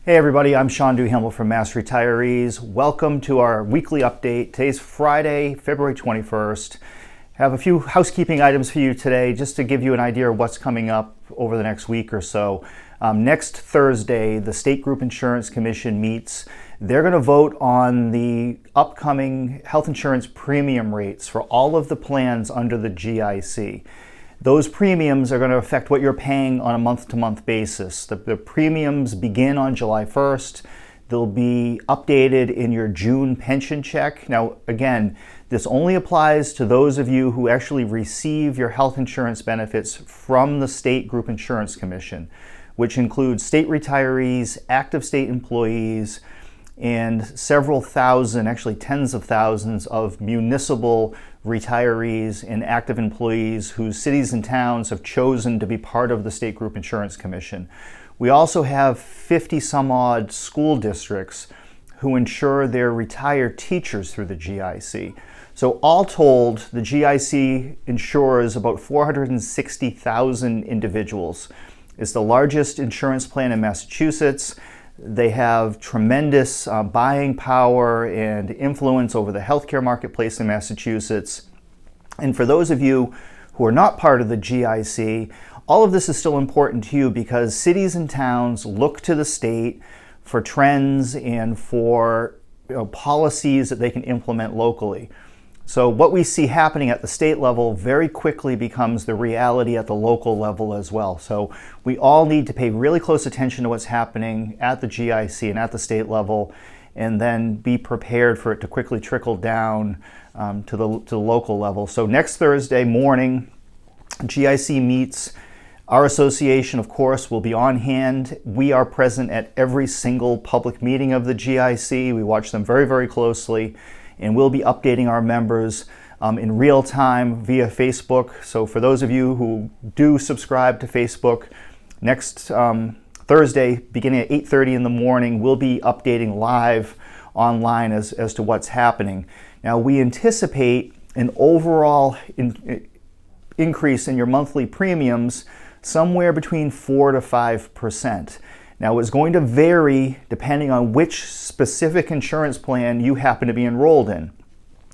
Hey everybody, I'm Sean Duhamel from Mass Retirees. Welcome to our weekly update. Today's Friday, February 21st. I have a few housekeeping items for you today just to give you an idea of what's coming up over the next week or so. Next Thursday, the State Group Insurance Commission meets. They're going to vote on the upcoming health insurance premium rates for all of the plans under the GIC. Those premiums are going to affect what you're paying on a month-to-month basis. The premiums begin on July 1st. They'll be updated in your June pension check. Now, again, this only applies to those of you who actually receive your health insurance benefits from the State Group Insurance Commission, which includes state retirees, active state employees, and several thousand, actually tens of thousands of municipal retirees and active employees whose cities and towns have chosen to be part of the State Group Insurance Commission. We also have 50 some odd school districts who insure their retired teachers through the GIC. So all told, the GIC insures about 460,000 individuals. It's the largest insurance plan in Massachusetts. They have tremendous buying power and influence over the healthcare marketplace in Massachusetts. And for those of you who are not part of the GIC, all of this is still important to you because cities and towns look to the state for trends and for policies that they can implement locally. So what we see happening at the state level very quickly becomes the reality at the local level as well. So we all need to pay really close attention to what's happening at the GIC and at the state level, and then be prepared for it to quickly trickle down to the local level. So next Thursday morning, GIC meets. Our association, of course, will be on hand. We are present at every single public meeting of the GIC. We watch them very, very closely. And we'll be updating our members in real time via Facebook. So for those of you who do subscribe to Facebook, next Thursday, beginning at 8:30 in the morning, we'll be updating live online as to what's happening. Now, we anticipate an overall increase in your monthly premiums somewhere between 4 to 5%. Now, it's going to vary depending on which specific insurance plan you happen to be enrolled in.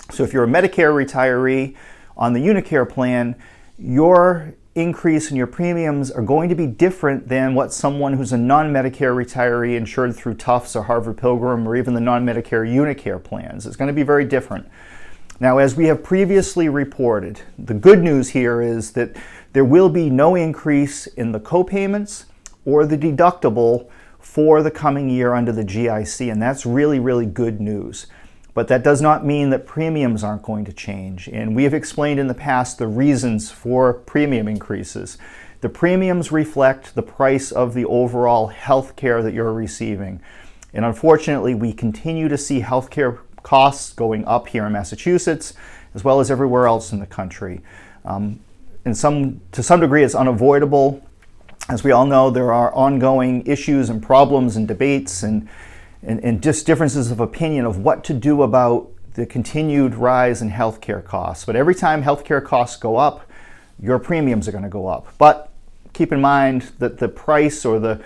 So if you're a Medicare retiree on the Unicare plan, your increase in your premiums are going to be different than what someone who's a non-Medicare retiree insured through Tufts or Harvard Pilgrim or even the non-Medicare Unicare plans. It's going to be very different. Now, as we have previously reported, the good news here is that there will be no increase in the copayments or the deductible for the coming year under the GIC, and that's really, really good news. But that does not mean that premiums aren't going to change, and we have explained in the past the reasons for premium increases. The premiums reflect the price of the overall health care that you're receiving, and unfortunately we continue to see healthcare costs going up here in Massachusetts as well as everywhere else in the country. To some degree it's unavoidable. As we all know, there are ongoing issues and problems and debates and just differences of opinion of what to do about the continued rise in healthcare costs. But every time healthcare costs go up, your premiums are going to go up. But keep in mind that the price or the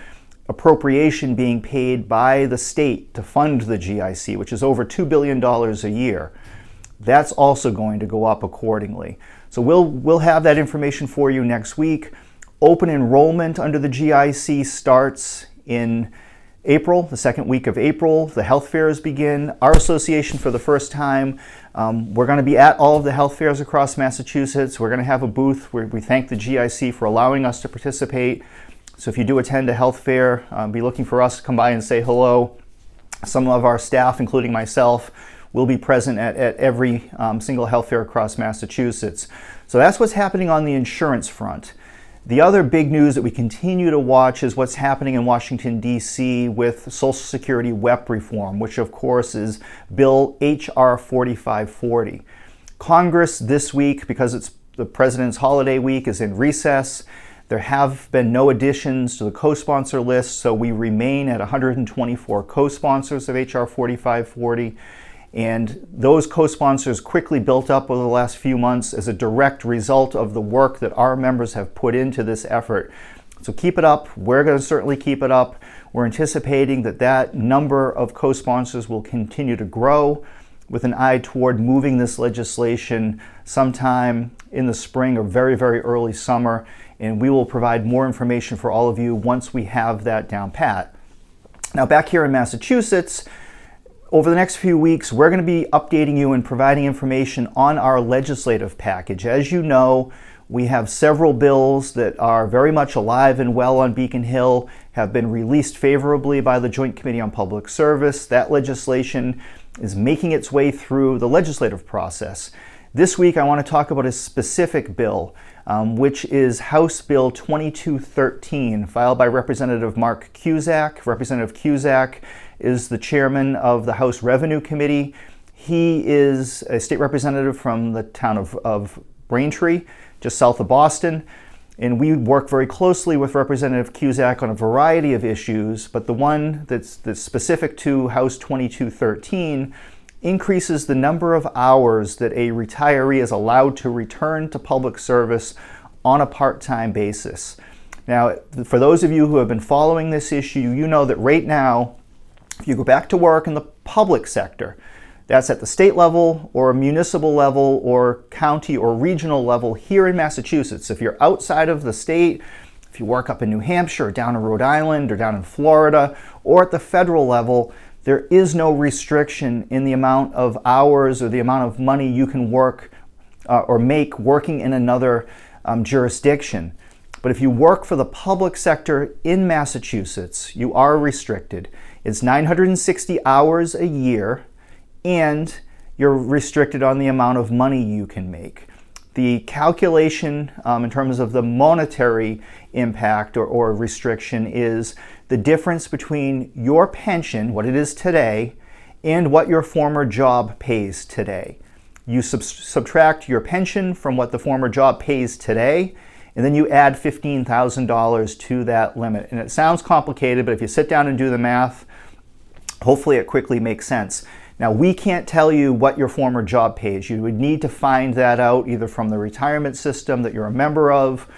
appropriation being paid by the state to fund the GIC, which is over $2 billion a year, that's also going to go up accordingly. So we'll have that information for you next week. Open enrollment under the GIC starts in April, the second week of April. The health fairs begin. Our association, for the first time, we're going to be at all of the health fairs across Massachusetts. We're going to have a booth where we thank the GIC for allowing us to participate. So if you do attend a health fair, be looking for us to come by and say hello. Some of our staff, including myself, will be present at every single health fair across Massachusetts. So that's what's happening on the insurance front. The other big news that we continue to watch is what's happening in Washington, D.C. with Social Security WEP reform, which of course is Bill H.R. 4540. Congress this week, because it's the President's holiday week, is in recess. There have been no additions to the co-sponsor list, so we remain at 124 co-sponsors of H.R. 4540. And those co-sponsors quickly built up over the last few months as a direct result of the work that our members have put into this effort. So keep it up. We're going to certainly keep it up. We're anticipating that that number of co-sponsors will continue to grow with an eye toward moving this legislation sometime in the spring or very, very early summer. And we will provide more information for all of you once we have that down pat. Now, back here in Massachusetts, over the next few weeks, we're going to be updating you and providing information on our legislative package. As you know, we have several bills that are very much alive and well on Beacon Hill, have been released favorably by the Joint Committee on Public Service. That legislation is making its way through the legislative process. This week, I want to talk about a specific bill, which is House Bill 2213, filed by Representative Mark Cusack. Representative Cusack is the chairman of the House Revenue Committee. He is a state representative from the town of Braintree, just south of Boston, and we work very closely with Representative Cusack on a variety of issues, but the one that's specific to House 2213 increases the number of hours that a retiree is allowed to return to public service on a part-time basis. Now, for those of you who have been following this issue, you know that right now, if you go back to work in the public sector, that's at the state level or municipal level or county or regional level here in Massachusetts. If you're outside of the state, if you work up in New Hampshire or down in Rhode Island or down in Florida or at the federal level, there is no restriction in the amount of hours or the amount of money you can work or make working in another jurisdiction. But if you work for the public sector in Massachusetts, you are restricted. It's 960 hours a year, and you're restricted on the amount of money you can make. The calculation in terms of the monetary impact or restriction is the difference between your pension, what it is today, and what your former job pays today. You subtract your pension from what the former job pays today, and then you add $15,000 to that limit. And it sounds complicated, but if you sit down and do the math, hopefully it quickly makes sense. Now, we can't tell you what your former job pays. You would need to find that out either from the retirement system that you're a member of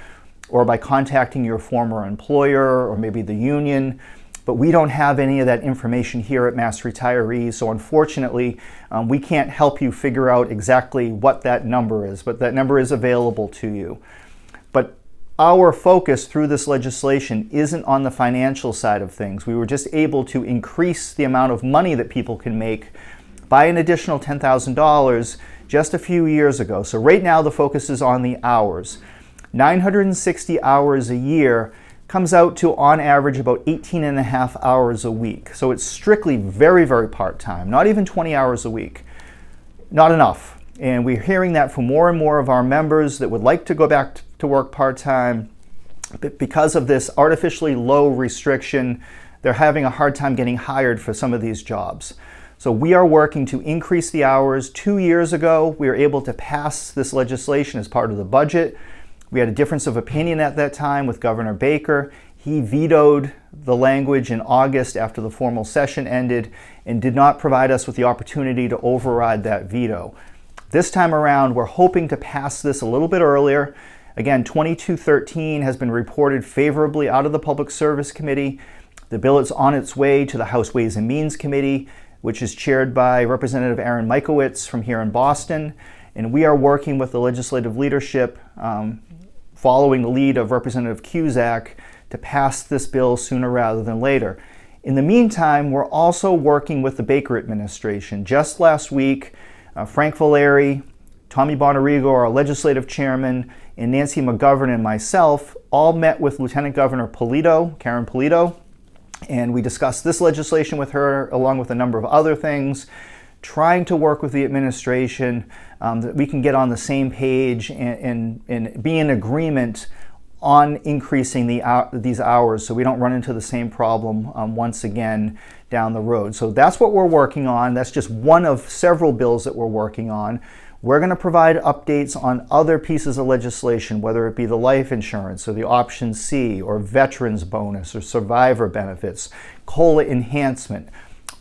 or by contacting your former employer or maybe the union. But we don't have any of that information here at Mass Retirees, so unfortunately, we can't help you figure out exactly what that number is, but that number is available to you. But our focus through this legislation isn't on the financial side of things. We were just able to increase the amount of money that people can make by an additional $10,000 just a few years ago. So right now the focus is on the hours. 960 hours a year comes out to on average about 18 and a half hours a week. So it's strictly very, very part-time, not even 20 hours a week. Not enough. And we're hearing that from more and more of our members that would like to go back to work part-time. But because of this artificially low restriction, they're having a hard time getting hired for some of these jobs. So we are working to increase the hours. 2 years ago, we were able to pass this legislation as part of the budget. We had a difference of opinion at that time with Governor Baker. He vetoed the language in August after the formal session ended and did not provide us with the opportunity to override that veto. This time around, we're hoping to pass this a little bit earlier. Again, 2213 has been reported favorably out of the Public Service Committee. The bill is on its way to the House Ways and Means Committee, which is chaired by Representative Aaron Michowitz from here in Boston. And we are working with the legislative leadership, following the lead of Representative Cusack, to pass this bill sooner rather than later. In the meantime, we're also working with the Baker administration. Just last week, Frank Valeri, Tommy Bonarigo, our legislative chairman, and Nancy McGovern and myself all met with Lieutenant Governor Polito, Karen Polito, and we discussed this legislation with her along with a number of other things, trying to work with the administration that we can get on the same page and be in agreement on increasing these hours so we don't run into the same problem once again down the road. So that's what we're working on. That's just one of several bills that we're working on. We're going to provide updates on other pieces of legislation, whether it be the life insurance or the Option C or veterans bonus or survivor benefits, COLA Enhancement.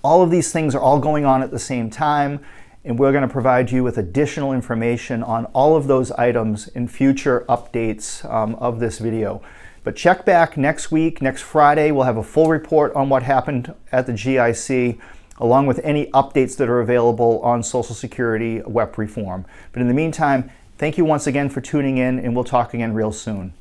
All of these things are all going on at the same time, and we're going to provide you with additional information on all of those items in future updates of this video. But check back next week, next Friday. We'll have a full report on what happened at the GIC, along with any updates that are available on Social Security WEP reform. But in the meantime, thank you once again for tuning in, and we'll talk again real soon.